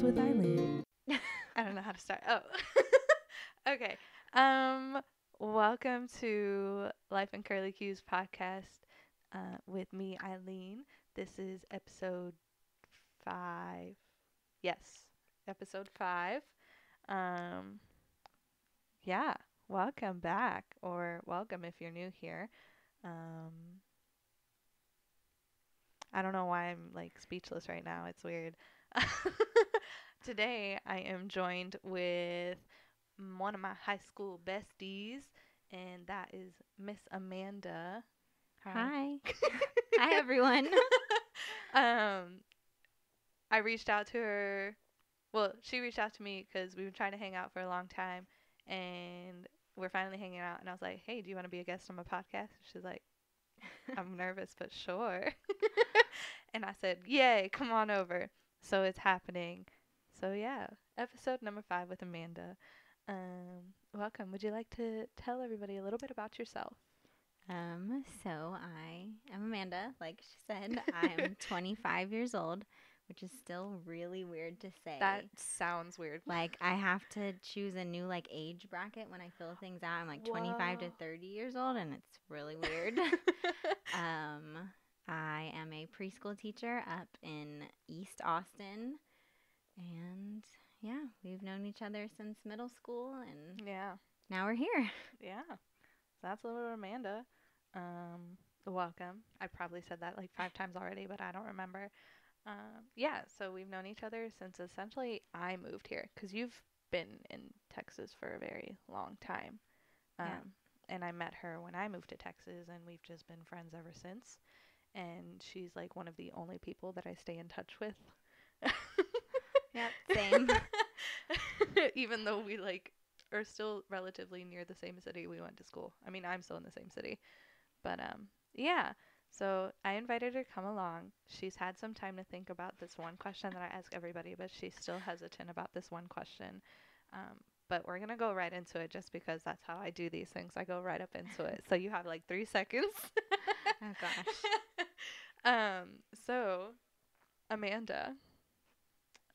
with Eileen. I don't know how to start. Oh. Okay. Welcome to Life and Curly Cues podcast with me, Eileen. This is episode 5. Yes, episode 5. Um, yeah, welcome back, or welcome if you're new here. Um, I don't know why I'm like speechless right now. It's weird. Today I am joined with one of my high school besties, and that is Miss Amanda. Hi. Hi, everyone. I reached out to her. Well, she reached out to me because we've been trying to hang out for a long time, and we're finally hanging out. And I was like, "Hey, do you want to be a guest on my podcast?" She's like, "I'm nervous, but sure." And I said, "Yay, come on over." So it's happening. So yeah, episode number 5 with Amanda. Welcome. Would you like to tell everybody a little bit about yourself? So I am Amanda, like she said. I'm 25 years old, which is still really weird to say. That sounds weird. Like, I have to choose a new, like, age bracket when I fill things out. I'm, like, 25 to 30 years old, and it's really weird. I am a preschool teacher up in East Austin, and yeah, we've known each other since middle school, and Yeah. now we're here. Yeah. So that's a little Amanda. Welcome. I probably said that like 5 times already, but I don't remember. Yeah, so we've known each other since essentially I moved here, because you've been in Texas for a very long time. Yeah. And I met her when I moved to Texas, and we've just been friends ever since. And she's like one of the only people that I stay in touch with. Yep, same. Even though we like are still relatively near the same city we went to school. I mean, I'm still in the same city. But yeah. So I invited her to come along. She's had some time to think about this one question that I ask everybody, but she's still hesitant about this one question. But we're going to go right into it just because that's how I do these things. I go right up into it. So you have like 3 seconds. Oh, gosh. So, Amanda,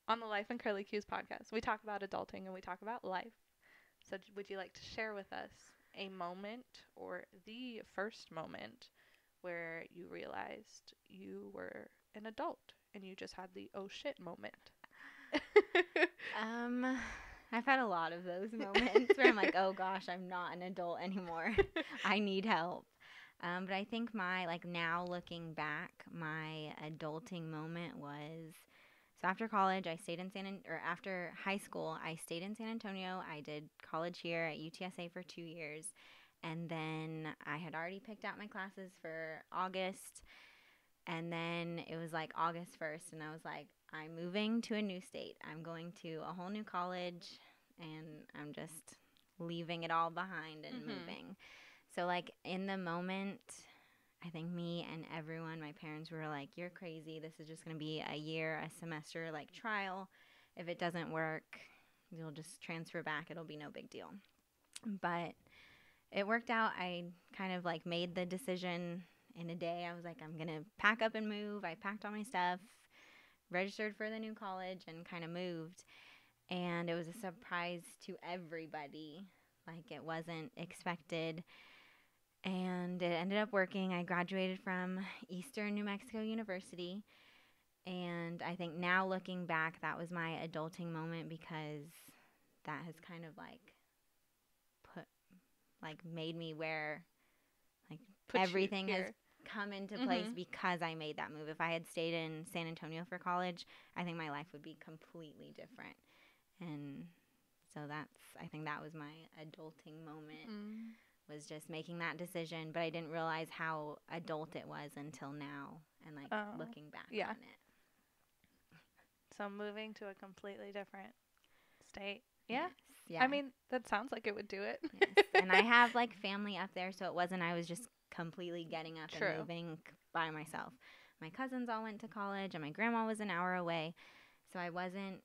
on the Life and Curly Cues podcast, we talk about adulting and we talk about life. So would you like to share with us a moment or the first moment where you realized you were an adult and you just had the oh shit moment? I've had a lot of those moments where I'm like, oh gosh, I'm not an adult anymore. I need help. But I think now looking back, my adulting moment was, so after college, I stayed in after high school, I stayed in San Antonio. I did college here at UTSA for 2 years. And then I had already picked out my classes for August. And then it was like August 1st. And I was like, I'm moving to a new state. I'm going to a whole new college. And I'm just leaving it all behind and moving. So like in the moment, I think me and everyone, my parents were like, you're crazy. This is just going to be a year, a semester, like trial. If it doesn't work, you'll just transfer back. It'll be no big deal. But it worked out. I kind of like made the decision in a day. I was like, I'm going to pack up and move. I packed all my stuff, registered for the new college, and kind of moved. And it was a surprise to everybody. Like, it wasn't expected. And it ended up working. I graduated from Eastern New Mexico University. And I think now looking back, that was my adulting moment, because that has kind of made me where everything has come into place because I made that move. If I had stayed in San Antonio for college, I think my life would be completely different. And so I think that was my adulting moment, was just making that decision. But I didn't realize how adult it was until now, and looking back on it. So moving to a completely different state. Yeah. Yes, yeah. I mean, that sounds like it would do it. Yes. And I have family up there, so it wasn't I was just completely getting up and moving by myself. My cousins all went to college, and my grandma was an hour away, so I wasn't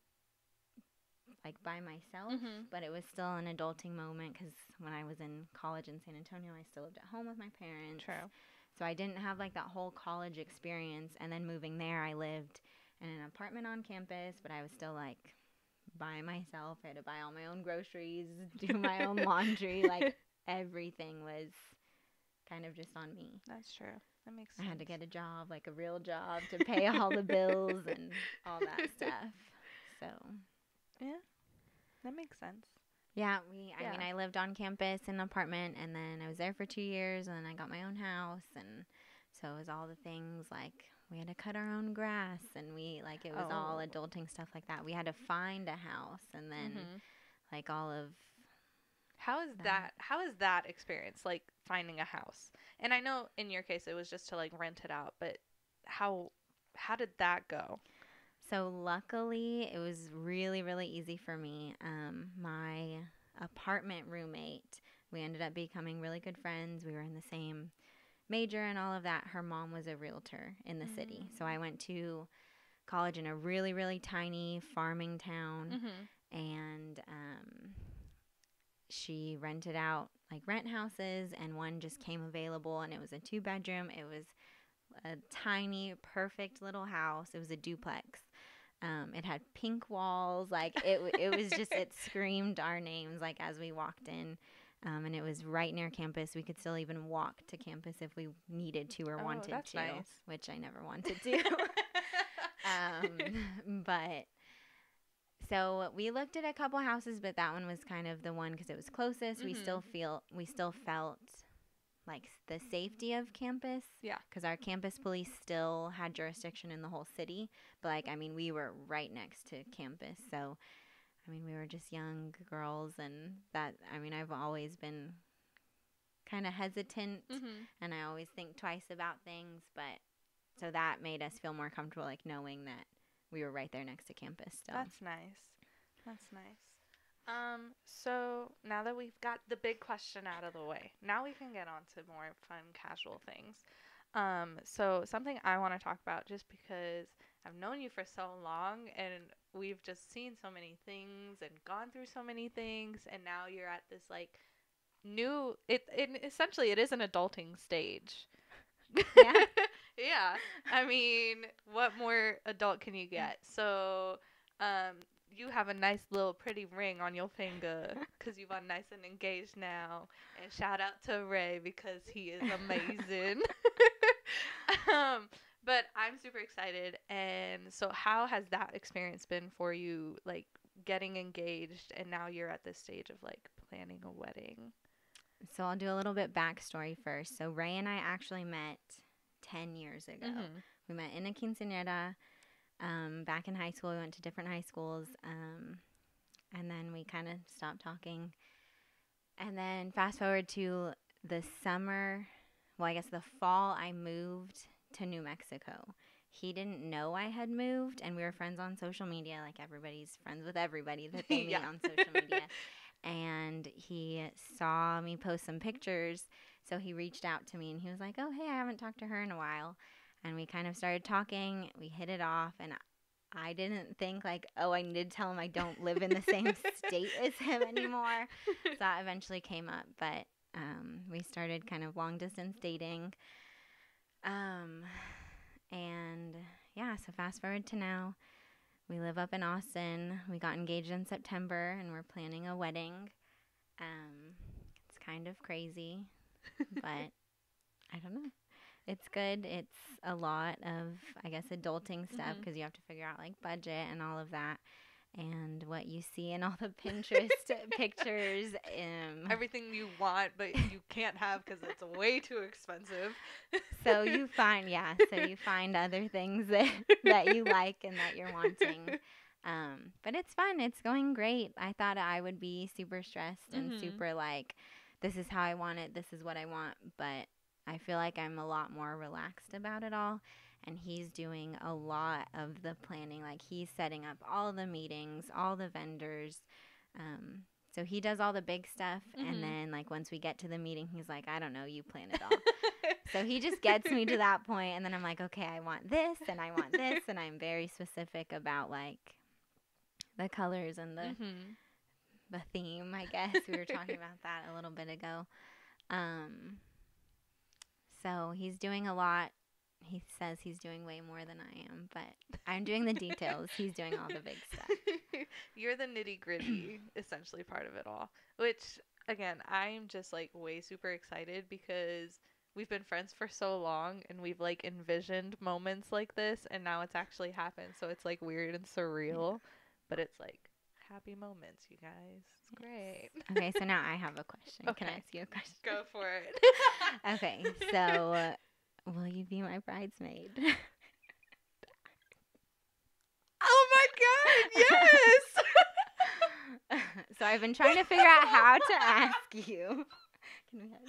by myself, but it was still an adulting moment, because when I was in college in San Antonio, I still lived at home with my parents. True. So I didn't have that whole college experience, and then moving there, I lived in an apartment on campus, but I was still like by myself. I had to buy all my own groceries, do my own laundry. Like everything was kind of just on me. That's true. That makes I sense. had to get a job, like a real job, to pay all the bills and all that stuff. So, yeah, that makes sense. yeah, Yeah. I mean, I lived on campus in an apartment, and then I was there for 2 years, and then I got my own house, and so it was all the things like we had to cut our own grass, and it was all adulting stuff like that. We had to find a house, and then like all of How is that experience, like finding a house? And I know in your case it was just to like rent it out, but how did that go? So luckily, it was really, really easy for me. My apartment roommate, we ended up becoming really good friends. We were in the same major and all of that. Her mom was a realtor in the city. So I went to college in a really, really tiny farming town. And she rented out like rent houses, and one just came available, and it was a 2-bedroom. It was a tiny, perfect little house. It was a duplex. It had pink walls. Like it was just, it screamed our names like as we walked in. And it was right near campus. We could still even walk to campus if we needed to or wanted to, nice. which I never wanted to. But so we looked at a couple houses, but that one was kind of the one because it was closest. We still felt like the safety of campus. Yeah. Because our campus police still had jurisdiction in the whole city. But, like, I mean, we were right next to campus. So, I mean, we were just young girls. And that, I mean, I've always been kind of hesitant. And I always think twice about things. But, so that made us feel more comfortable, like, knowing that we were right there next to campus still. That's nice. That's nice. So now that we've got the big question out of the way, now we can get on to more fun, casual things. So something I want to talk about, just because I've known you for so long and we've just seen so many things and gone through so many things, and now you're at this like new, essentially it is an adulting stage. Yeah. Yeah. I mean, what more adult can you get? So, you have a nice little pretty ring on your finger because you've gotten nice and engaged now. And shout out to Ray because he is amazing. But I'm super excited. And so how has that experience been for you, like getting engaged and now you're at this stage of like planning a wedding? So I'll do a little bit backstory first. So Ray and I actually met 10 years ago. We met in a quinceañera. Back in high school, we went to different high schools, and then we kind of stopped talking. And then fast forward to the summer, well, I guess the fall, I moved to New Mexico. He didn't know I had moved, and we were friends on social media, like everybody's friends with everybody that they meet on social media. And he saw me post some pictures, so he reached out to me, and he was like, oh, hey, I haven't talked to her in a while. And we kind of started talking. We hit it off, and I didn't think like, oh, I need to tell him I don't live in the same state as him anymore. So that eventually came up, but we started kind of long distance dating. And yeah, so fast forward to now. We live up in Austin. We got engaged in September, and we're planning a wedding. It's kind of crazy, but I don't know. It's good. It's a lot of, I guess, adulting stuff because you have to figure out, like, budget and all of that. And what you see in all the Pinterest pictures. Everything you want, but you can't have because it's way too expensive. So you find other things that you like and that you're wanting. But it's fun. It's going great. I thought I would be super stressed and super like, this is how I want it. This is what I want. But I feel like I'm a lot more relaxed about it all, and he's doing a lot of the planning. Like, he's setting up all the meetings, all the vendors. So he does all the big stuff, and then, like, once we get to the meeting, he's like, I don't know, you plan it all. So he just gets me to that point, and then I'm like, okay, I want this, and I want this, and I'm very specific about, like, the colors and the theme, I guess. We were talking about that a little bit ago. So he's doing a lot. He says he's doing way more than I am, but I'm doing the details. He's doing all the big stuff. You're the nitty gritty, essentially part of it all. Which, again, I'm just like way super excited because we've been friends for so long and we've like envisioned moments like this, and now it's actually happened. So it's like weird and surreal, but it's like happy moments, you guys. It's great. Okay, so now I have a question. Okay. Can I ask you a question? Go for it. Okay, so will you be my bridesmaid? Oh my god, yes! So I've been trying to figure out how to ask you. Can we have...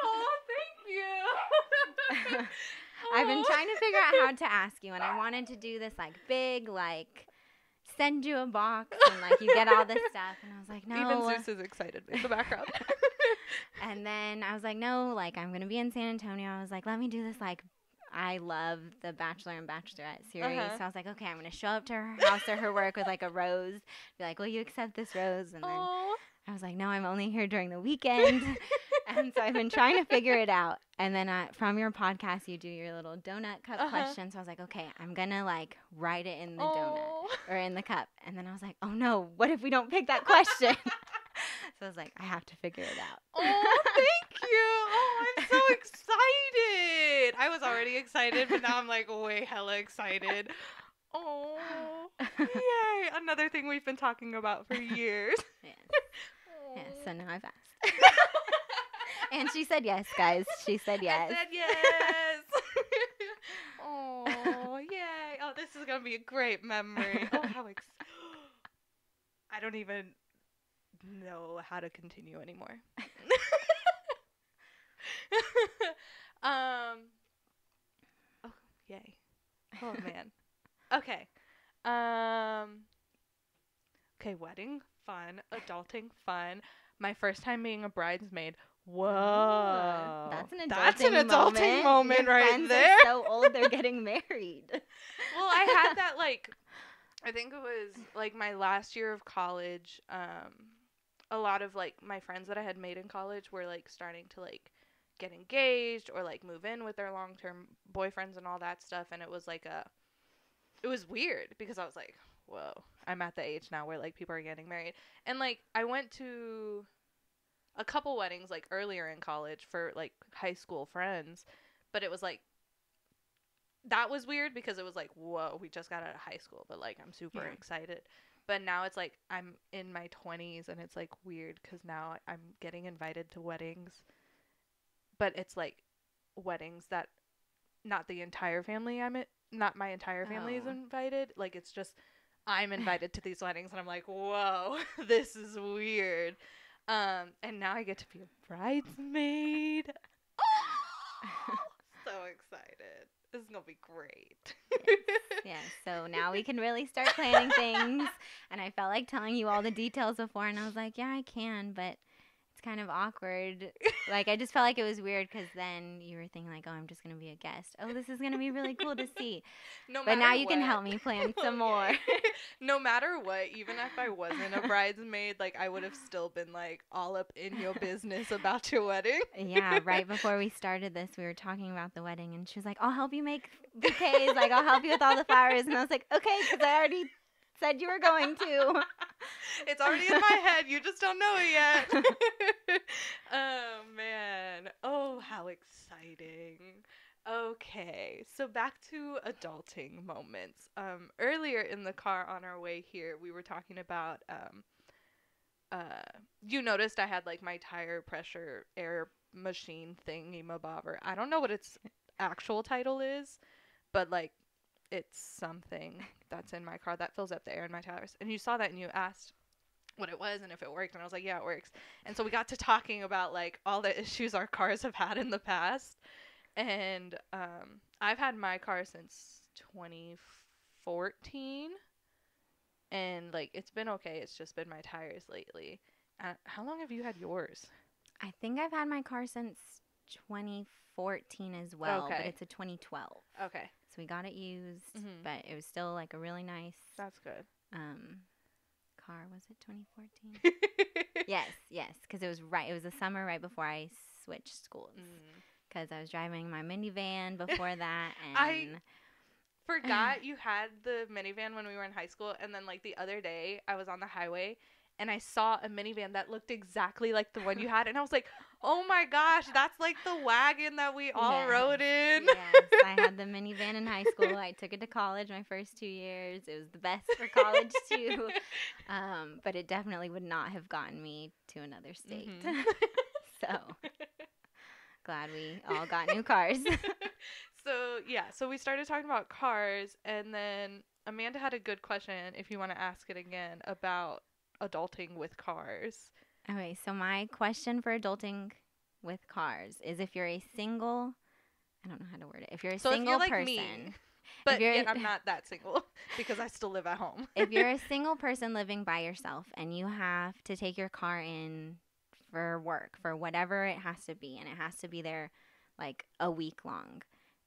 Oh, thank you. I've been trying to figure out how to ask you, and I wanted to do this like big, like send you a box and like you get all this stuff, and I was like, no. Even Zeus is excited in the background. And then I was like, no, like I'm gonna be in San Antonio. I was like, let me do this like. I love the Bachelor and Bachelorette series. So I was like, okay, I'm going to show up to her house or her work with like a rose. Be like, will you accept this rose? And then I was like, no, I'm only here during the weekend. And so I've been trying to figure it out. And then from your podcast, you do your little donut cup question. So I was like, okay, I'm going to like write it in the donut or in the cup. And then I was like, oh no, what if we don't pick that question? So I was like, I have to figure it out. Oh, thank you. Oh, I'm so excited. I was already excited, but now I'm like way hella excited. Oh, yay. Another thing we've been talking about for years. Yes. Yeah, so now I've asked. And she said yes, guys. She said yes. I said yes. Oh, yay. Oh, this is going to be a great memory. Oh, how I don't even know how to continue anymore. Oh, yay. Oh, man. Okay. Okay, wedding, fun. Adulting, fun. My first time being a bridesmaid. Whoa. That's an adulting moment Your right friends there. Are so old, they're getting married. Well, I had that, like, I think it was, like, my last year of college. A lot of, like, my friends that I had made in college were, like, starting to, like, get engaged or, like, move in with their long-term boyfriends and all that stuff. And it was, like, it was weird because I was like, whoa, I'm at the age now where, like, people are getting married. And, like, I went to a couple weddings, like, earlier in college for, like, high school friends. But it was, like, that was weird because it was, like, whoa, we just got out of high school. But, like, I'm super excited. But now it's, like, I'm in my 20s, and it's, like, weird because now I'm getting invited to weddings. But it's, like, weddings that not the entire family not my entire family is invited. Like, it's just I'm invited to these weddings, and I'm like, whoa, this is weird. And now I get to be a bridesmaid. Oh, so excited. This is going to be great. Yes. So now we can really start planning things. And I felt like telling you all the details before, and I was like, yeah, I can, but it's kind of awkward. Like, I just felt like it was weird because then you were thinking like, oh, I'm just going to be a guest. Oh, this is going to be really cool to see. But now you can help me plan some more. No matter what, even if I wasn't a bridesmaid, like, I would have still been like all up in your business about your wedding. Yeah, right before we started this, we were talking about the wedding, and she was like, I'll help you make bouquets. Like, I'll help you with all the flowers. And I was like, okay, because I already said you were going to. It's already in my head. You just don't know it yet. Oh, man. Oh, how exciting. Okay, so back to adulting moments. Earlier in the car on our way here, we were talking about, you noticed I had, like, my tire pressure air machine thingy-mabobber. I don't know what its actual title is, but, like, it's something that's in my car that fills up the air in my tires. And you saw that and you asked what it was and if it worked. And I was like, yeah, it works. And so we got to talking about, like, all the issues our cars have had in the past. And I've had my car since 2014. And, like, it's been okay. It's just been my tires lately. How long have you had yours? I think I've had my car since 2014 as well, but it's a 2012. Okay. So we got it used, but it was still like a really nice. That's good. Car. Was it 2014? Yes, because it was the summer right before I switched schools. because I was driving my minivan before that, and I forgot you had the minivan when we were in high school, and then like the other day I was on the highway and I saw a minivan that looked exactly like the one you had, and I was like, oh my gosh, that's like the wagon that we all rode in. Yes, I had the minivan in high school. I took it to college my first 2 years. It was the best for college too, but it definitely would not have gotten me to another state. So glad we all got new cars. So we started talking about cars, and then Amanda had a good question, if you want to ask it again, about adulting with cars. Okay, so my question for adulting with cars is, if you're a single, I don't know how to word it. If you're a single if you're like person, me, but yet I'm not that single because I still live at home. If you're a single person living by yourself and you have to take your car in for work, for whatever it has to be, and it has to be there like a week long,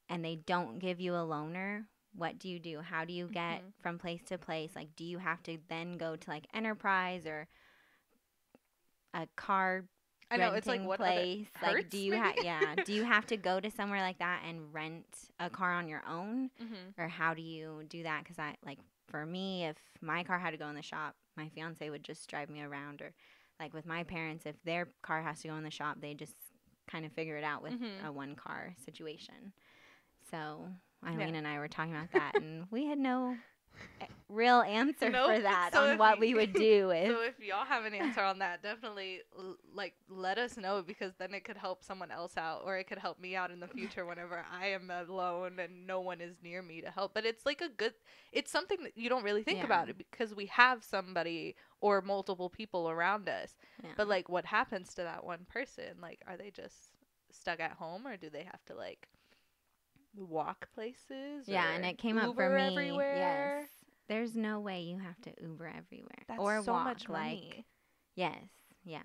and they don't give you a loaner, what do you do? How do you get from place to place? Like, do you have to then go to like Enterprise or a car I know, it's like, what place? Hertz, like, do you do you have to go to somewhere like that and rent a car on your own, or how do you do that? Because for me, if my car had to go in the shop, my fiance would just drive me around, or like with my parents, if their car has to go in the shop, they just kind of figure it out with a one car situation. So Eileen and I were talking about that, and we had no real answer for that on what we would do. So if y'all have an answer on that, definitely let us know, because then it could help someone else out, or it could help me out in the future whenever I am alone and no one is near me to help. But it's like it's something that you don't really think about it, because we have somebody or multiple people around us. Yeah. But like, what happens to that one person? Like, are they just stuck at home, or do they have to like walk places? Yeah, and it came Uber up for me. Everywhere? Yes, there's no way you have to Uber everywhere. That's or so walk, much money. Yes, yeah.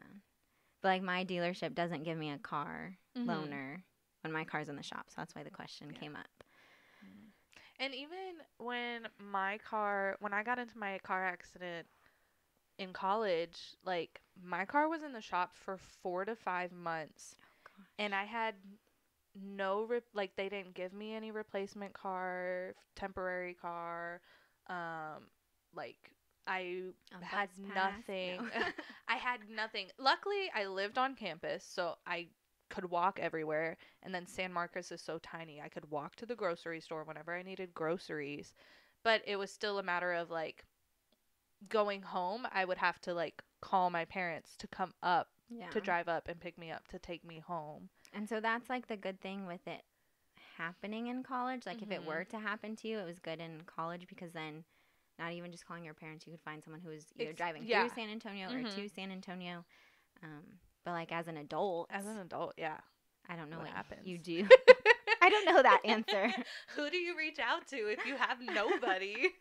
But like, my dealership doesn't give me a car loaner when my car's in the shop, so that's why the question came up. And even when I got into my car accident in college, like, my car was in the shop for 4 to 5 months, and I had they didn't give me any replacement car, temporary car. I had nothing. No. I had nothing. Luckily, I lived on campus, so I could walk everywhere. And then San Marcos is so tiny, I could walk to the grocery store whenever I needed groceries. But it was still a matter of like going home. I would have to like call my parents to come up, to drive up and pick me up to take me home. And so that's like the good thing with it happening in college. Like, if it were to happen to you, it was good in college, because then not even just calling your parents, you could find someone who was either driving through San Antonio or to San Antonio. But like, as an adult, yeah, I don't know what happens. You do. I don't know that answer. Who do you reach out to if you have nobody?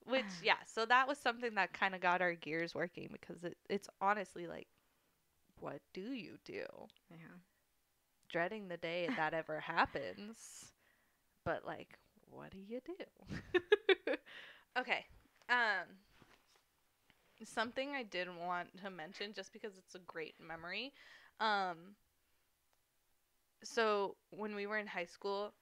Which, so that was something that kind of got our gears working, because it's honestly like, what do you do? Yeah. Dreading the day that ever happens. But like, what do you do? Okay. Something I did want to mention, just because it's a great memory. So when we were in high school,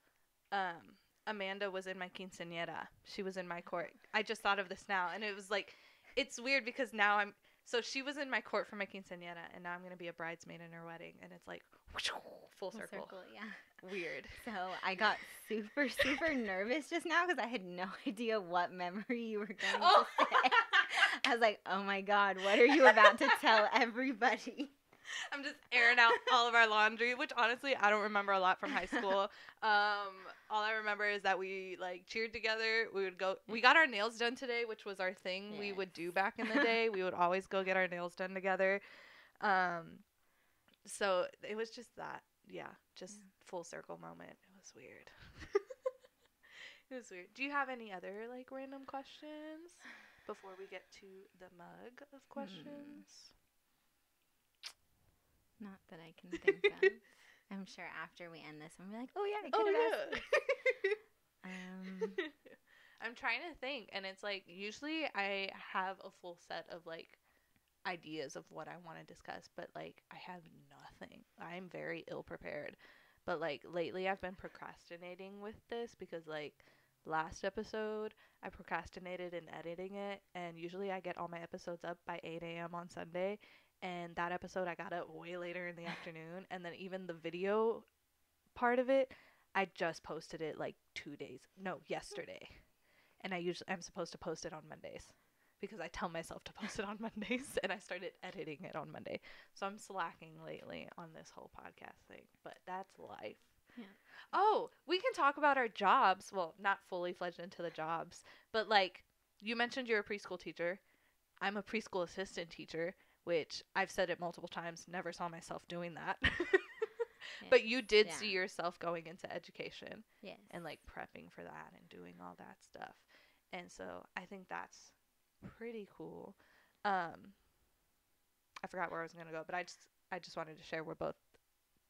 Amanda was in my quinceañera. She was in my court. I just thought of this now, and it was like, it's weird because now so she was in my court for my quinceañera, and now I'm going to be a bridesmaid in her wedding, and it's like full circle. Yeah. Weird. So I got super, super nervous just now, because I had no idea what memory you were going to say. I was like, oh my God, what are you about to tell everybody? I'm just airing out all of our laundry, which honestly I don't remember a lot from high school. All I remember is that we like cheered together. We got our nails done today, which was our thing we would do back in the day. We would always go get our nails done together. So it was just that, just full circle moment. It was weird. It was weird. Do you have any other like random questions before we get to the mug of questions? Not that I can think of. I'm sure after we end this, I'm gonna be like, oh yeah, I could have asked this. I'm trying to think, and it's like, usually I have a full set of like ideas of what I want to discuss, but like I have nothing. I'm very ill prepared. But like lately I've been procrastinating with this because like last episode I procrastinated in editing it, and usually I get all my episodes up by 8 a.m. on Sunday, and that episode I got up way later in the afternoon, and then even the video part of it, I just posted it like 2 days, no, yesterday. And I'm supposed to post it on Mondays because I tell myself to post it on Mondays, and I started editing it on Monday. So I'm slacking lately on this whole podcast thing, but that's life. Yeah. Oh, we can talk about our jobs. Well, not fully fledged into the jobs, but like you mentioned you're a preschool teacher. I'm a preschool assistant teacher, which I've said it multiple times, never saw myself doing that. Yes. But you did Yeah. see yourself going into education. Yes. And like prepping for that and doing all that stuff. And so I think that's pretty cool. I forgot where I was going to go, but I just wanted to share we're both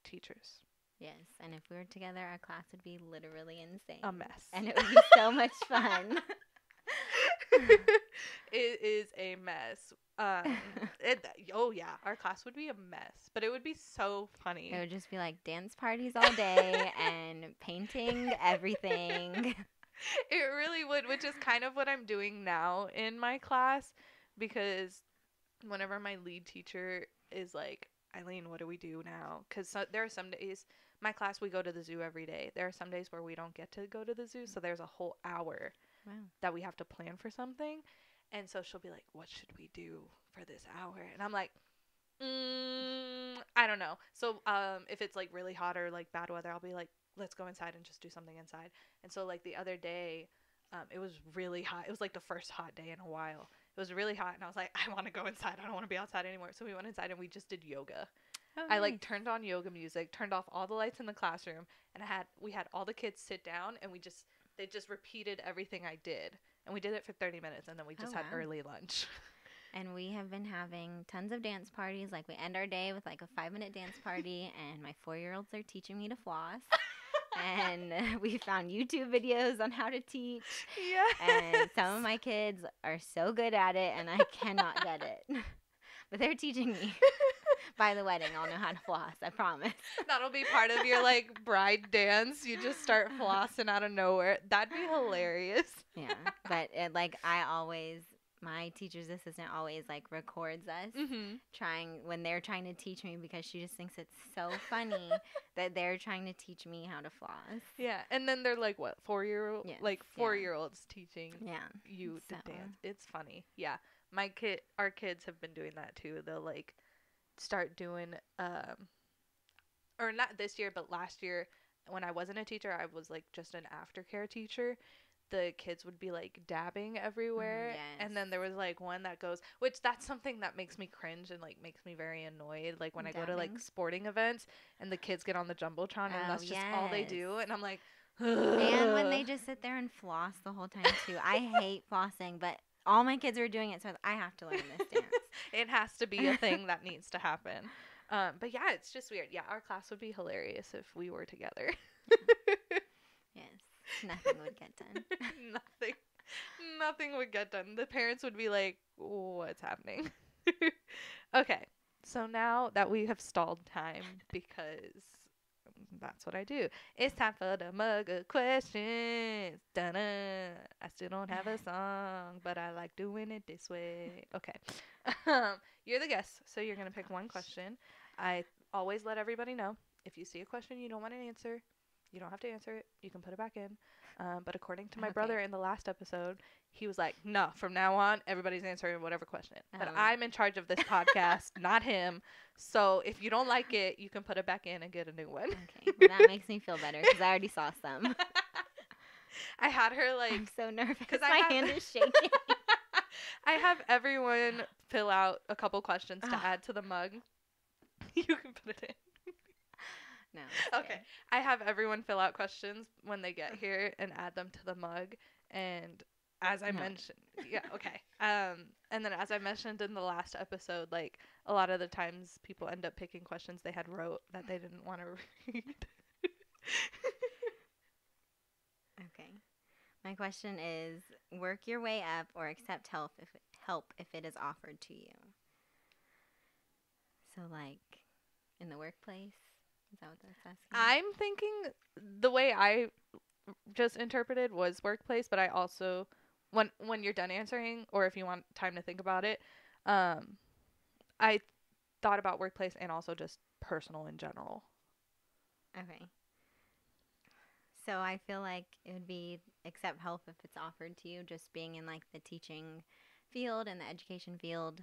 teachers. Yes, and if we were together, our class would be literally insane. A mess. And it would be so much fun. It is a mess. Oh yeah, our class would be a mess, but it would be so funny. It would just be like dance parties all day and painting everything. It really would, which is kind of what I'm doing now in my class, because whenever my lead teacher is like, Eileen, what do we do now? Because there are some days, my class, we go to the zoo every day. There are some days where we don't get to go to the zoo, so there's a whole hour Wow. that we have to plan for something. And so she'll be like, what should we do for this hour? And I'm like, I don't know. So if it's like really hot or like bad weather, I'll be like, let's go inside and just do something inside. And so like the other day, it was really hot. It was like the first hot day in a while. It was really hot, and I was like, I want to go inside. I don't want to be outside anymore. So we went inside and we just did yoga. Oh, I like nice. turned on yoga music, turned off all the lights in the classroom, and we had all the kids sit down, and they just repeated everything I did. And we did it for 30 minutes, and then we just had wow. early lunch. And we have been having tons of dance parties. Like, we end our day with like a 5-minute dance party, and my 4-year-olds are teaching me to floss. And we found YouTube videos on how to teach. Yeah. And some of my kids are so good at it, and I cannot get it. But they're teaching me. By the wedding, I'll know how to floss, I promise. That'll be part of your like bride dance. You just start flossing out of nowhere. That'd be hilarious. Yeah, but my teacher's assistant always like records us when they're trying to teach me, because she just thinks it's so funny that they're trying to teach me how to floss. Yeah, and then they're like what, 4-year-old, Yes, like yeah. 4-year-olds teaching you to So. dance. It's funny. Yeah, our kids have been doing that too. They'll like start doing or not this year, but last year when I wasn't a teacher, I was like just an aftercare teacher. The kids would be like dabbing everywhere. Yes. And then there was like one that goes, which that's something that makes me cringe and like makes me very annoyed. Like when I go to like Dabbing? sporting events and the kids get on the Jumbotron and Oh, that's just all they yes. do. And I'm like, And when they just sit there and floss the whole time too. I hate flossing, but all my kids are doing it, so I have to learn this dance. It has to be a thing that needs to happen. But yeah, it's just weird. Yeah, our class would be hilarious if we were together. Yes, nothing would get done. Nothing would get done. The parents would be like, what's happening? Okay, so now that we have stalled time, because that's what I do, it's time for the mug of questions. Dun-dun. I still don't have a song, but I like doing it this way. Okay. You're the guest, so you're going to pick one question. I always let everybody know, if you see a question you don't want to answer, you don't have to answer it. You can put it back in. But according to my brother in the last episode, he was like, no, from now on, everybody's answering whatever question. But I'm in charge of this podcast, not him. So if you don't like it, you can put it back in and get a new one. Okay, well, that makes me feel better, because I already saw some. I had her like... I'm so nervous. 'cause My hand is shaking. I have everyone fill out a couple questions to add to the mug. You can put it in. No. Okay. I have everyone fill out questions when they get here and add them to the mug. And as I mentioned, yeah, okay. And then as I mentioned in the last episode, like a lot of the times people end up picking questions they had wrote that they didn't want to read. Okay. My question is, work your way up or accept help if it is offered to you. So like, in the workplace? Is that what that's asking? I'm thinking the way I just interpreted was workplace, but I also, when you're done answering, or if you want time to think about it, I thought about workplace and also just personal in general. Okay. So I feel like it would be accept help if it's offered to you. Just being in like the teaching field and the education field,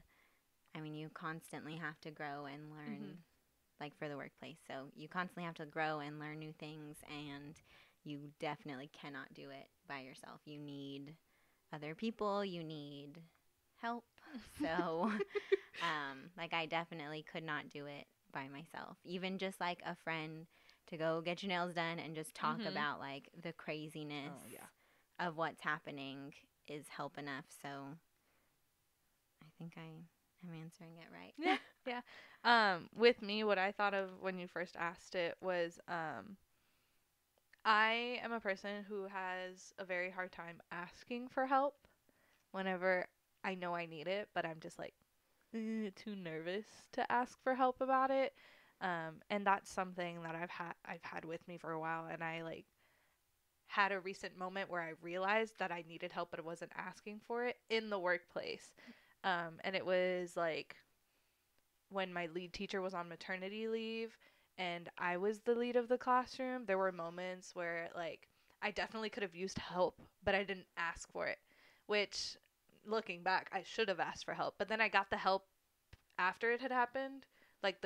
I mean, you constantly have to grow and learn, like for the workplace. So you constantly have to grow and learn new things, and you definitely cannot do it by yourself. You need other people. You need help. So, like I definitely could not do it by myself. Even just like a friend to go get your nails done and just talk about like the craziness of what's happening is help enough. So I think I'm answering it right. Yeah. Yeah. With me, what I thought of when you first asked it was, I am a person who has a very hard time asking for help whenever I know I need it, but I'm just like too nervous to ask for help about it. And that's something that I've had with me for a while, and I like had a recent moment where I realized that I needed help but I wasn't asking for it in the workplace. And it was like when my lead teacher was on maternity leave and I was the lead of the classroom. There were moments where like I definitely could have used help, but I didn't ask for it, which looking back, I should have asked for help. But then I got the help after it had happened, like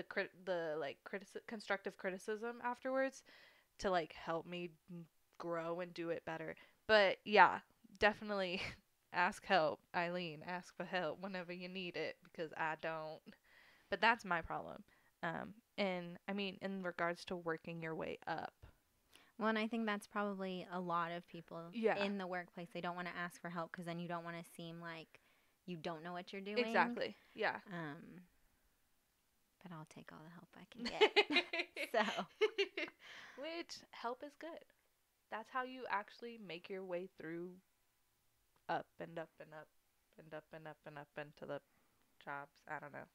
constructive criticism afterwards to like help me grow and do it better. But yeah, definitely ask help, Eileen. Ask for help whenever you need it because I don't. But that's my problem. And I mean, in regards to working your way up. Well, and I think that's probably a lot of people in the workplace. They don't want to ask for help because then you don't want to seem like you don't know what you're doing. Exactly. Yeah. But I'll take all the help I can get. So, which help is good. That's how you actually make your way through up and up and up and up and up and up into the jobs. I don't know.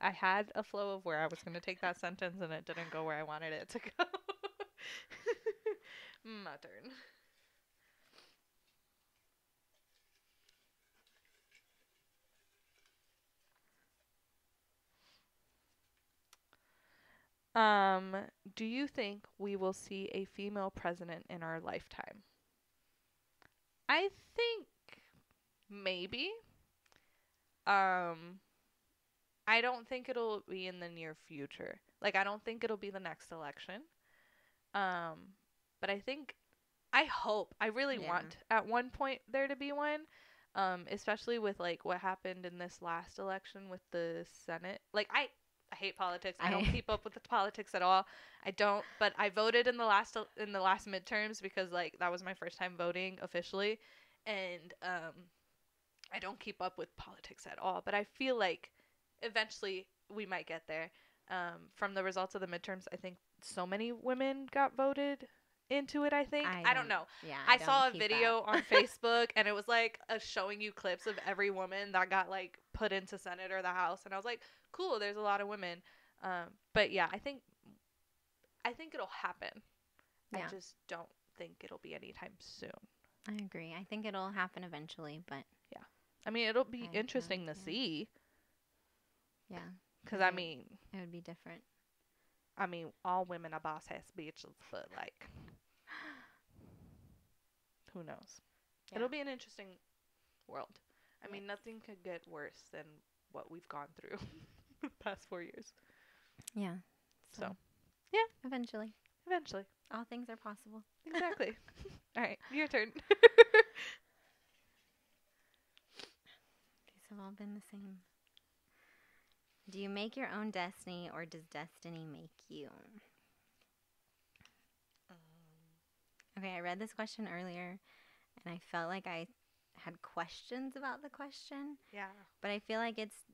I had a flow of where I was going to take that sentence and it didn't go where I wanted it to go. My turn. Do you think we will see a female president in our lifetime? I think maybe. I don't think it'll be in the near future. Like I don't think it'll be the next election. But I hope, I really want at one point there to be one. Especially with like what happened in this last election with the Senate. Like I hate politics. I don't keep up with the politics at all. I don't, but I voted in the last midterms because like that was my first time voting officially, and I don't keep up with politics at all. But I feel like eventually we might get there. From the results of the midterms, I think so many women got voted into it. I think I don't know. Yeah, I saw a video on Facebook and it was like showing you clips of every woman that got like put into Senate or the House, and I was like, cool, there's a lot of women. But yeah, I think it'll happen. Yeah. I just don't think it'll be anytime soon. I agree. I think it'll happen eventually, but yeah, I mean it'll be interesting to see. Yeah, because I mean it would be different. I mean, all women are boss ass bitches, but like, who knows? Yeah. It'll be an interesting world. I mean, nothing could get worse than what we've gone through the past 4 years. Yeah. So, yeah. Eventually. All things are possible. Exactly. All right, your turn. These have all been the same. Do you make your own destiny, or does destiny make you? Okay, I read this question earlier, and I felt like I had questions about the question. Yeah. But I feel like it's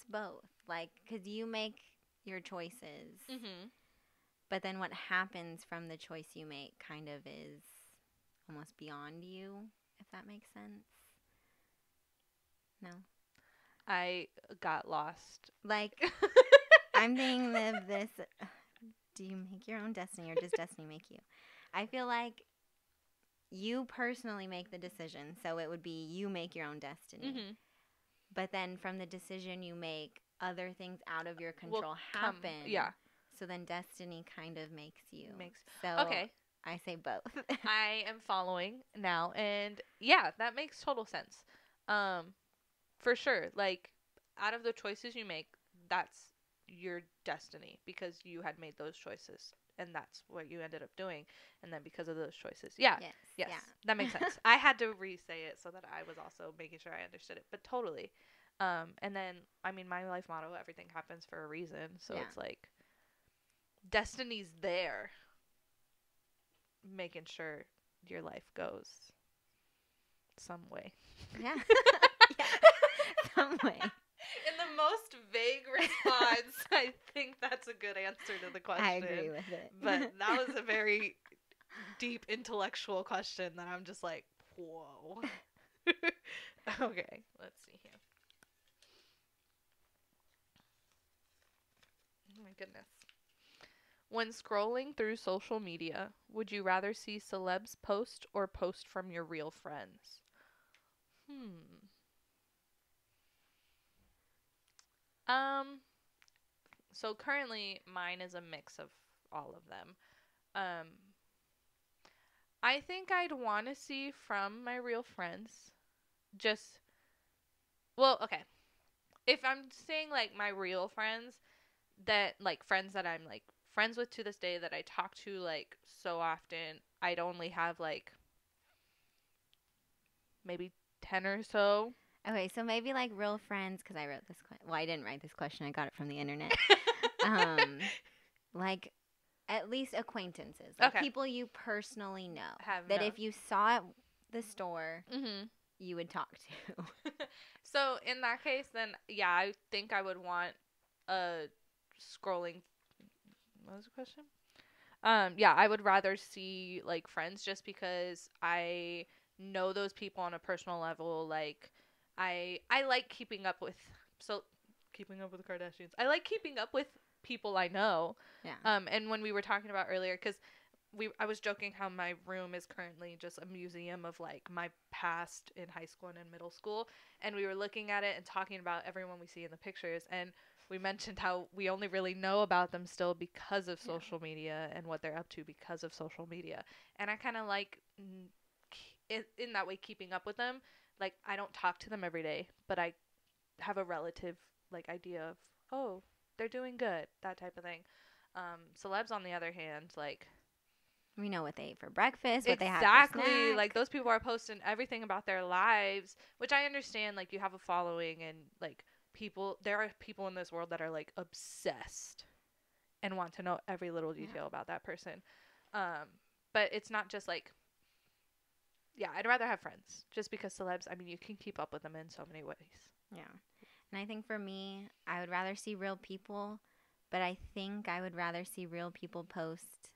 both. Like, because you make your choices, but then what happens from the choice you make kind of is almost beyond you, if that makes sense. No? I got lost. Like, I'm thinking of this. Do you make your own destiny or does destiny make you? I feel like you personally make the decision. So it would be you make your own destiny. Mm-hmm. But then from the decision you make, other things out of your control happen. Yeah. So then destiny kind of makes you. So Okay. I say both. I am following now, and yeah, that makes total sense. For sure. Like, out of the choices you make, that's your destiny because you had made those choices, and that's what you ended up doing. And then because of those choices, yes, Yeah. that makes sense. I had to re-say it so that I was also making sure I understood it, but totally. And then, I mean, my life motto: everything happens for a reason. So it's like destiny's there, making sure your life goes some way. Yeah. Yeah. Some way. In the most vague response, I think that's a good answer to the question. I agree with it. But that was a very deep intellectual question that I'm just like, whoa. Okay, let's see here. Oh my goodness. When scrolling through social media, would you rather see celebs post or post from your real friends? So currently mine is a mix of all of them. I think I'd want to see from my real friends. Okay. If I'm saying like my real friends, that like friends that I'm like friends with to this day that I talk to like so often, I'd only have like maybe 10 or so. Okay, so maybe like real friends, because I wrote this question. Well, I didn't write this question. I got it from the internet. Like at least acquaintances, like people you personally know. If you saw at the store, you would talk to. So in that case, then yeah, I think I would want a scrolling. What was the question? Yeah, I would rather see like friends just because I know those people on a personal level. Like I like keeping up with the Kardashians. I like keeping up with people I know. Yeah. And when we were talking about earlier, because I was joking how my room is currently just a museum of like my past in high school and in middle school, and we were looking at it and talking about everyone we see in the pictures, and we mentioned how we only really know about them still because of social media and what they're up to because of social media. And I kind of like in that way keeping up with them. Like I don't talk to them every day, but I have a relative like idea of, oh, they're doing good, that type of thing. Celebs on the other hand, like we know what they ate for breakfast, what exactly, they had for snack. Like those people are posting everything about their lives, which I understand. Like you have a following and like there are people in this world that are like obsessed and want to know every little detail about that person. But it's not just like, yeah, I'd rather have friends just because celebs, I mean, you can keep up with them in so many ways. Yeah. And I think for me, I would rather see real people, but I think I would rather see real people post,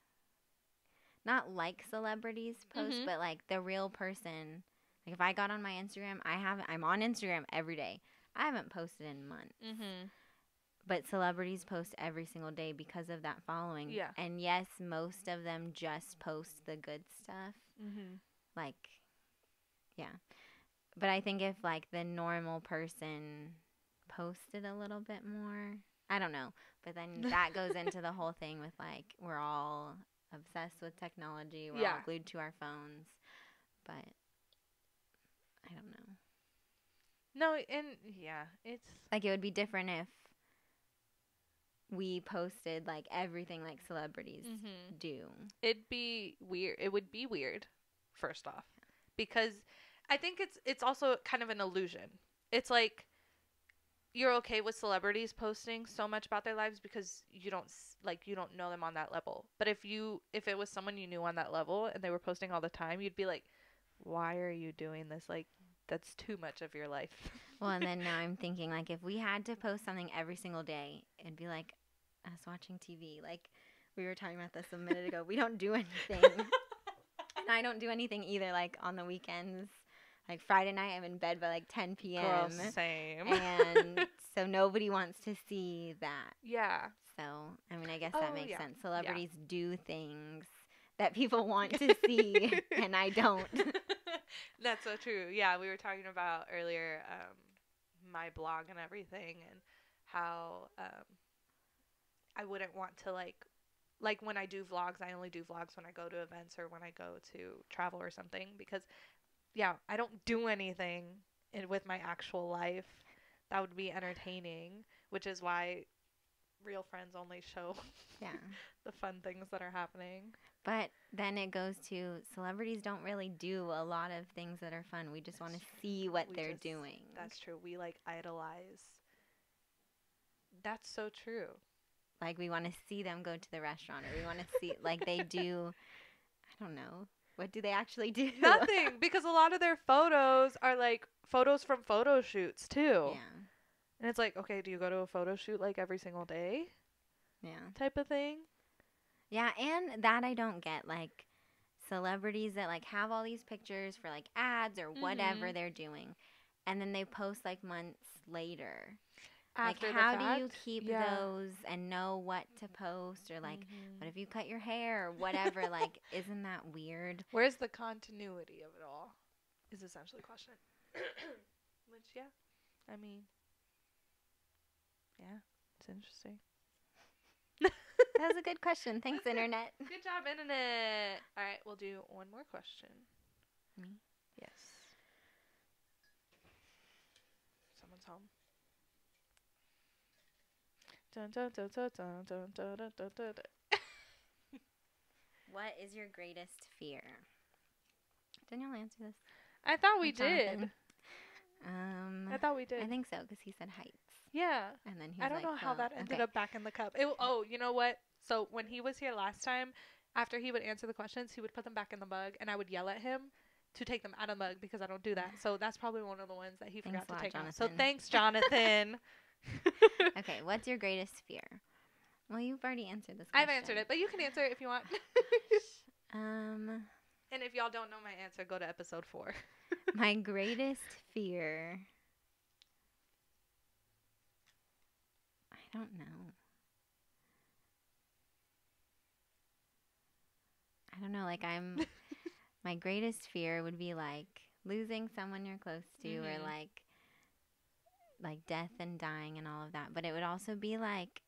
not like celebrities post, but like the real person. Like if I got on my Instagram, I'm on Instagram every day. I haven't posted in months. But celebrities post every single day because of that following. Yeah. And yes, most of them just post the good stuff. Like, yeah. But I think if like the normal person posted a little bit more, I don't know. But then that goes into the whole thing with like we're all obsessed with technology. We're all glued to our phones. But I don't know. No, and yeah, it's like it would be different if we posted like everything like celebrities do. It'd be weird. It would be weird, first off, because I think it's also kind of an illusion. It's like you're okay with celebrities posting so much about their lives because you don't know them on that level. But if it was someone you knew on that level and they were posting all the time, you'd be like, why are you doing this? Like, that's too much of your life. Well, and then now I'm thinking, like, if we had to post something every single day, it'd be like us watching TV. Like, we were talking about this a minute ago. We don't do anything. And I don't do anything either, like, on the weekends. Like Friday night, I'm in bed by like 10 p.m. Girl, same. And so nobody wants to see that. Yeah. So, I mean, I guess Oh, that makes yeah. sense. Celebrities do things that people want to see, and I don't. That's so true. Yeah, we were talking about earlier my blog and everything, and how I wouldn't want to like when I do vlogs, I only do vlogs when I go to events or when I go to travel or something, because yeah, I don't do anything with my actual life that would be entertaining, which is why real friends only show Yeah. the fun things that are happening. But then it goes to celebrities don't really do a lot of things that are fun. We just want to see what they're doing. That's true. We like idolize. That's so true. Like we want to see them go to the restaurant, or we want to see like they do. I don't know. What do they actually do? Nothing, because a lot of their photos are like photos from photo shoots too. Yeah. And it's like, okay, do you go to a photo shoot like every single day? Yeah. Type of thing. Yeah, and that I don't get, like celebrities that like have all these pictures for like ads or whatever they're doing, and then they post like months later. After like the how fact? do you keep those and know what to post, or like what if you cut your hair or whatever? Like, isn't that weird? Where's the continuity of it all? Is essentially the question. Which, yeah, I mean, yeah, it's interesting. That was a good question. Thanks, Internet. Good job, Internet. All right, we'll do one more question. Me? Yes. Someone's home. Dun, dun, dun, dun, dun, dun, dun, dun, dun, dun. What is your greatest fear? Didn't y'all answer this? I thought we With Jonathan? did. I thought we did. I think so, because he said heights. Yeah. And then he was I don't like, know how well, that ended okay. up back in the cup. Oh, you know what? So when he was here last time, after he would answer the questions, he would put them back in the mug, and I would yell at him to take them out of the mug because I don't do that. So that's probably one of the ones that he Thanks forgot a lot, to take out. Jonathan. So thanks, Jonathan. Okay, what's your greatest fear? Well, you've already answered this question. I've answered it, but you can answer it if you want. Um, And if y'all don't know my answer, go to episode 4. my greatest fear. I don't know. I don't know. Like my greatest fear would be like losing someone you're close to, or like death and dying and all of that. But it would also be like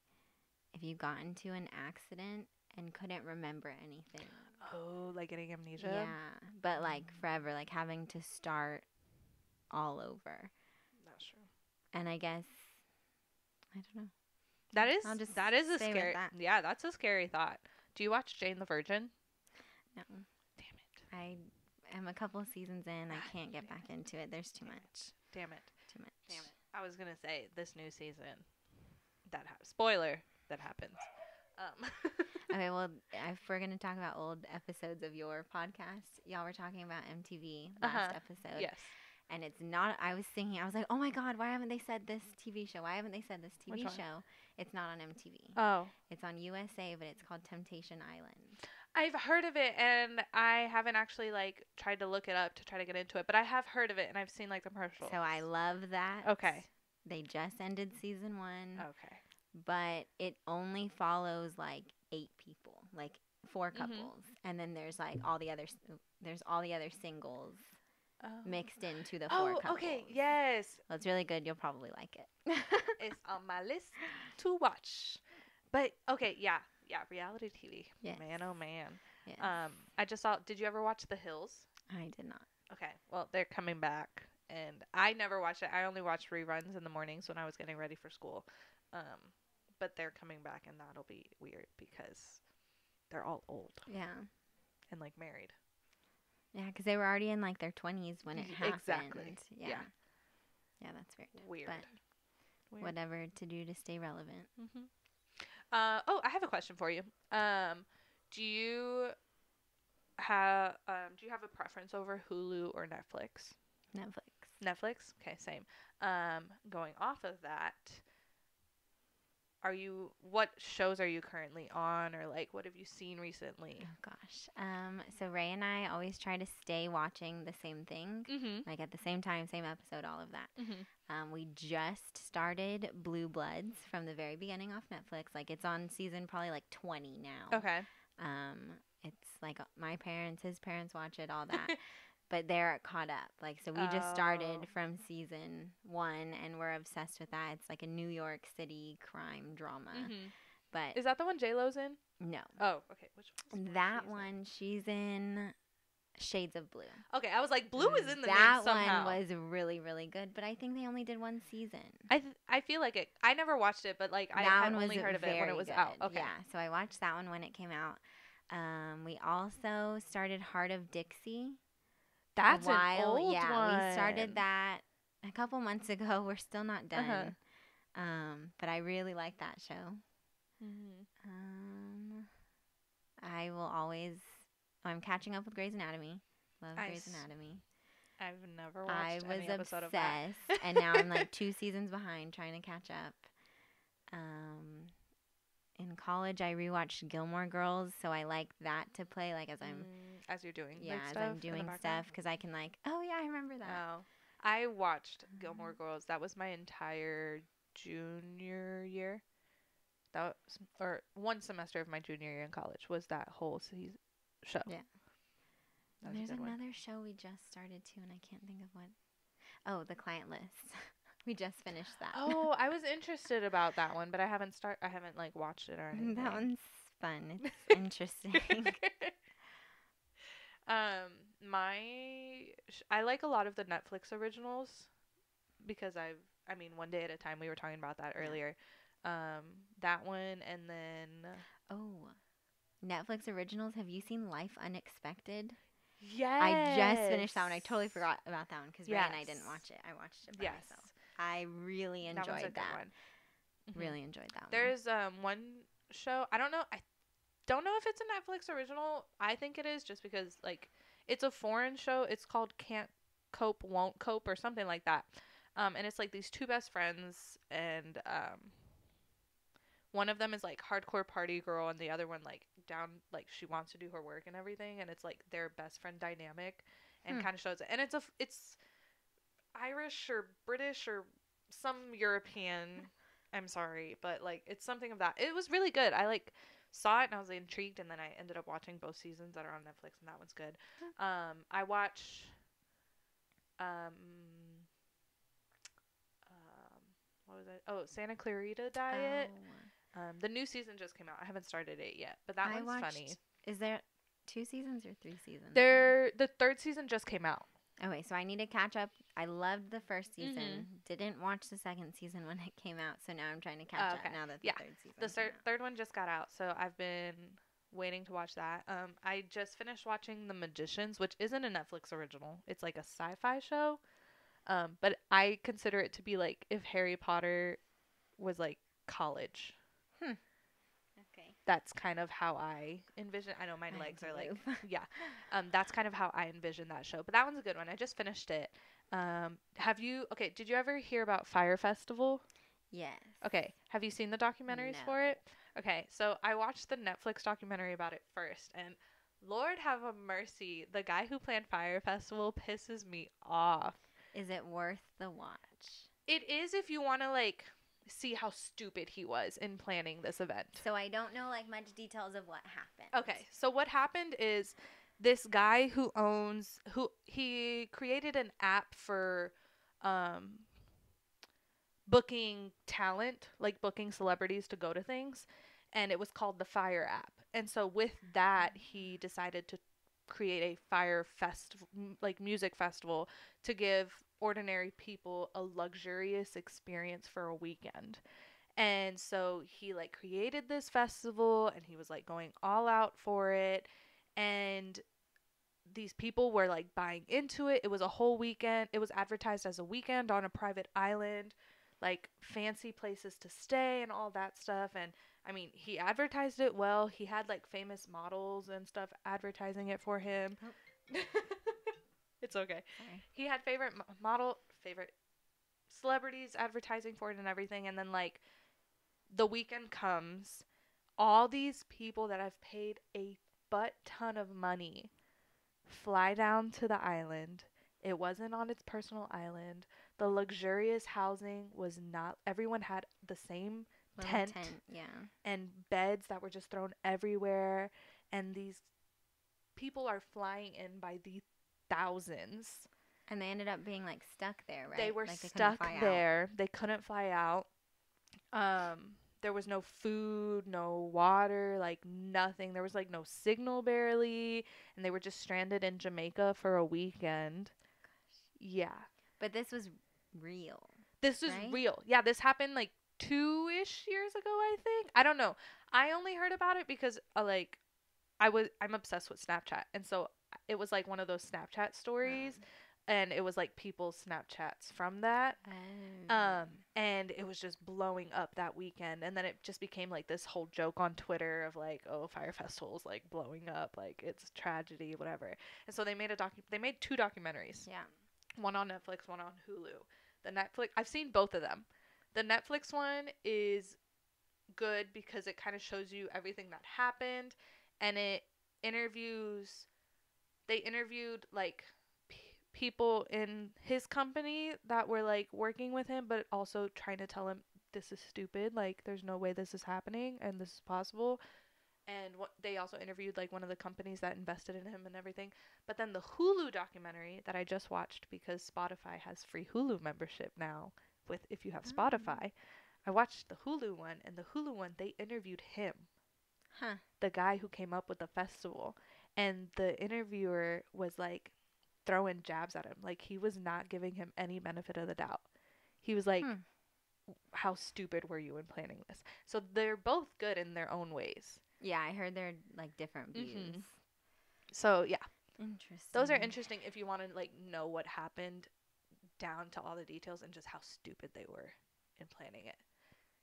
if you got into an accident and couldn't remember anything. Oh, like getting amnesia? Yeah, but like forever, like having to start all over. That's true. And I guess, I don't know. That is a stay with scary. that. Yeah, that's a scary thought. Do you watch Jane the Virgin? No. Damn it. I am a couple seasons in. I can't get back into it. There's too much. Damn it. Too much. Damn it. I was going to say this new season, spoiler, that happens. Okay, well, if we're going to talk about old episodes of your podcast, y'all were talking about MTV last episode. Yes. And it's not, I was like, oh my God, why haven't they said this TV show? Why haven't they said this TV show? It's not on MTV. Oh. It's on USA, but it's called Temptation Island. I've heard of it, and I haven't actually, like, tried to look it up to try to get into it, but I have heard of it, and I've seen, like, the commercials. So I love that. Okay. They just ended season 1. Okay. But it only follows, like, 8 people, like 4 couples. And then there's, like, all the other singles mixed into the 4 couples. Okay, yes. Well, it's really good. You'll probably like it. It's on my list to watch. But, okay, yeah, reality TV. Yes. Man, oh, man. Yes. I just saw, did you ever watch The Hills? I did not. Okay, well, they're coming back, and I never watched it. I only watched reruns in the mornings when I was getting ready for school. But they're coming back, and that'll be weird because they're all old. Yeah. And, like, married. Yeah, because they were already in, like, their 20s when it happened. Exactly. Yeah. Yeah, that's weird. Weird. But whatever to do to stay relevant. Mm-hmm. I have a question for you. Do you have a preference over Hulu or Netflix? Netflix. Netflix? Okay, same. Going off of that, what shows are you currently on, or like what have you seen recently? Oh gosh. So Ray and I always try to stay watching the same thing, Mhm. like at the same time, same episode, all of that. Mhm. We just started Blue Bloods from the very beginning off Netflix. Like it's on season probably like 20 now. Okay. It's like my parents, his parents watch it, all that. But they're caught up. Like, so we just Oh. started from season 1 and we're obsessed with that. It's like a New York City crime drama. Mhm. But Is that the one J-Lo's in? no. Oh, okay. Which one? That one, she's in Shades of Blue. Okay, I was like, Blue is in the that name somehow. one was really, really good, but I think they only did one season. I feel like it. I never watched it, but like I That had one only was heard of it when it was very out. good. Okay. Yeah, so I watched that one when it came out. We also started Heart of Dixie. That's a while. an old one. We started that a couple months ago. We're still not done. But I really like that show. I will always. I'm catching up with Grey's Anatomy. Love Grey's Anatomy. I've never watched any episode of that. I was obsessed, and now I'm like 2 seasons behind, trying to catch up. In college, I rewatched Gilmore Girls, so I like that to play like as I'm as you're doing as I'm doing stuff, because I can like, oh yeah, I remember that. Oh, I watched Gilmore Girls. That was my entire junior year. That was, or one semester of my junior year in college was that whole show. Yeah. There's another show we just started too, and I can't think of what. Oh, The Client List. We just finished that. Oh, I was interested about that one, but I haven't like watched it or anything. That one's fun. It's interesting. I like a lot of the Netflix originals because I mean, One Day at a Time, we were talking about that earlier. That one, and then Netflix originals. Have you seen Life Unexpected? Yes. I just finished that one. I totally forgot about that one because Ray and I didn't watch it. I watched it by myself. I really enjoyed that. Really enjoyed that one. There's one show. I don't know if it's a Netflix original. I think it is, just because like it's a foreign show. It's called Can't Cope, Won't Cope, or something like that. And it's like these two best friends, and one of them is like hardcore party girl, and the other one like she wants to do her work and everything, and it's like their best friend dynamic, and kind of shows it. And it's Irish or British or some European. I'm sorry, but like it's something of that. It was really good. I like saw it and I was intrigued, and then I ended up watching both seasons that are on Netflix, and that one's good. I watch what was it? Oh, Santa Clarita Diet. The new season just came out. I haven't started it yet, but that one's funny. Is there 2 seasons or 3 seasons? The third season just came out. Okay, so I need to catch up. I loved the first season. Didn't watch the second season when it came out, so now I'm trying to catch up now that the third season. The third one just got out, so I've been waiting to watch that. I just finished watching The Magicians, which isn't a Netflix original. It's like a sci-fi show. But I consider it to be like if Harry Potter was like college. Okay. That's kind of how I envision. I know my legs are like, yeah. That's kind of how I envision that show. But that one's a good one. I just finished it. Did you ever hear about Fire Festival? Yes. Okay. Have you seen the documentaries for it? Okay. So I watched the Netflix documentary about it first, and Lord have a mercy, the guy who planned Fire Festival pisses me off. Is it worth the watch? It is if you want to like see how stupid he was in planning this event. So I don't know like much details of what happened. Okay, so what happened is this guy he created an app for booking talent, like booking celebrities to go to things, and it was called the Fire app. And so with that, he decided to create a Fire festival, like music festival, to give ordinary people a luxurious experience for a weekend. And so he like created this festival, and he was like going all out for it, and these people were like buying into it. It was a whole weekend. It was advertised as a weekend on a private island, like fancy places to stay and all that stuff. And I mean, he advertised it well. He had like famous models and stuff advertising it for him. Oh. It's okay. Sorry. He had favorite celebrities advertising for it and everything. And then like the weekend comes. All these people that I've paid a butt ton of money fly down to the island. It wasn't on its personal island. The luxurious housing was not, everyone had the same tent, Yeah. and beds that were just thrown everywhere. And these people are flying in by the thousands. And they ended up being like stuck there, right? They were like stuck there. They couldn't fly out. There was no food, no water, like nothing. There was like no signal barely, and they were just stranded in Jamaica for a weekend. Yeah. But this was real. This is right? real. Yeah, this happened like 2-ish years ago, I think. I don't know. I only heard about it because I'm obsessed with Snapchat. And so it was like one of those Snapchat stories, and it was like people's Snapchats from that. And it was just blowing up that weekend, and then it just became like this whole joke on Twitter of like, oh, Fire Festival's like blowing up, like it's tragedy, whatever. And so they made two documentaries. Yeah. One on Netflix, one on Hulu. I've seen both of them. The Netflix one is good because it kind of shows you everything that happened, and they interviewed like people in his company that were like working with him, but also trying to tell him this is stupid, like there's no way this is happening and this is possible. And they also interviewed like one of the companies that invested in him and everything. But then the Hulu documentary that I just watched, because Spotify has free Hulu membership now with if you have Spotify. I watched the Hulu one, and the Hulu one, they interviewed him. The guy who came up with the festival. And the interviewer was like throwing jabs at him. Like he was not giving him any benefit of the doubt. He was like, how stupid were you in planning this? So they're both good in their own ways. Yeah, I heard they're like different views. So yeah. Interesting. Those are interesting if you want to like know what happened down to all the details and just how stupid they were in planning it.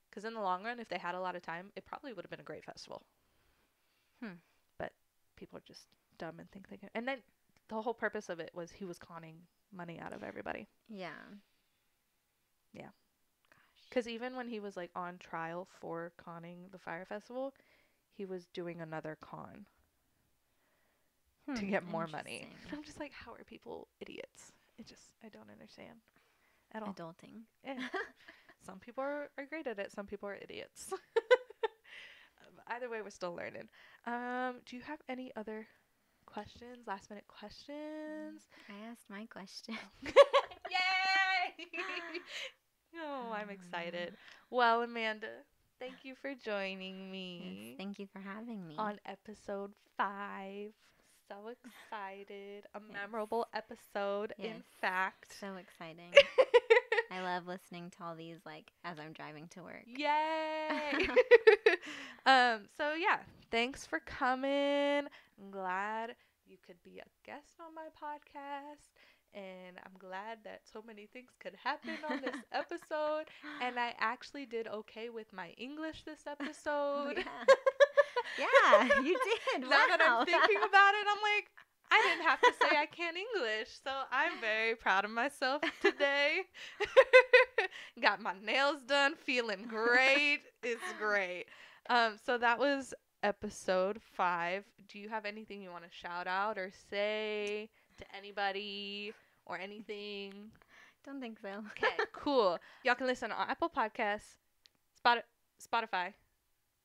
Because in the long run, if they had a lot of time, it probably would have been a great festival. But people are just dumb and think they can. And then the whole purpose of it was he was conning money out of everybody. Yeah. Yeah. Because even when he was like on trial for conning the Fire Festival, he was doing another con to get more money. I'm just like, how are people idiots? I don't understand at all. Adulting. Yeah. Some people are great at it. Some people are idiots. Either way, we're still learning. Do you have any other questions? Last minute questions? I asked my question. Yay! Oh, I'm excited. Well, Amanda, thank you for joining me. Yes, thank you for having me. On episode 5. So excited. A memorable episode, in fact. So exciting. I love listening to all these, like, as I'm driving to work. Yay! So, yeah, thanks for coming. I'm glad you could be a guest on my podcast. And I'm glad that so many things could happen on this episode. And I actually did okay with my English this episode. Yeah, you did. Now that I'm thinking about it, I'm like, I didn't have to say I can't English. So I'm very proud of myself today. Got my nails done, feeling great. It's great. So that was episode 5. Do you have anything you want to shout out or say to anybody or anything? Don't think so. Okay, cool. Y'all can listen on Apple Podcasts, Spotify,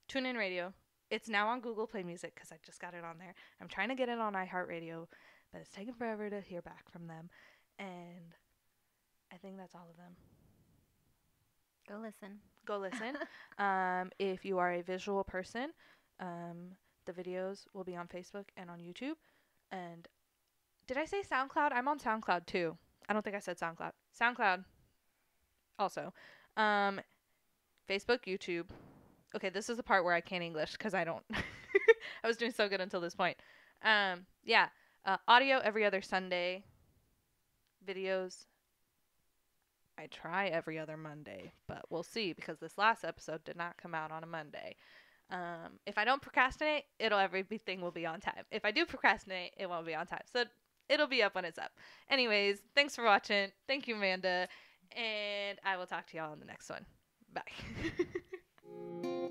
TuneIn Radio. It's now on Google Play Music because I just got it on there. I'm trying to get it on iHeartRadio, but it's taking forever to hear back from them. And I think that's all of them. Go listen. Go listen. If you are a visual person, the videos will be on Facebook and on YouTube. And did I say SoundCloud? I'm on SoundCloud too. I don't think I said SoundCloud. SoundCloud also. Facebook, YouTube. Okay, this is the part where I can't English because I don't. I was doing so good until this point. Audio every other Sunday. Videos. I try every other Monday, but we'll see because this last episode did not come out on a Monday. If I don't procrastinate, everything will be on time. If I do procrastinate, it won't be on time. So it'll be up when it's up. Anyways, thanks for watching. Thank you, Amanda. And I will talk to y'all on the next one. Bye. bye.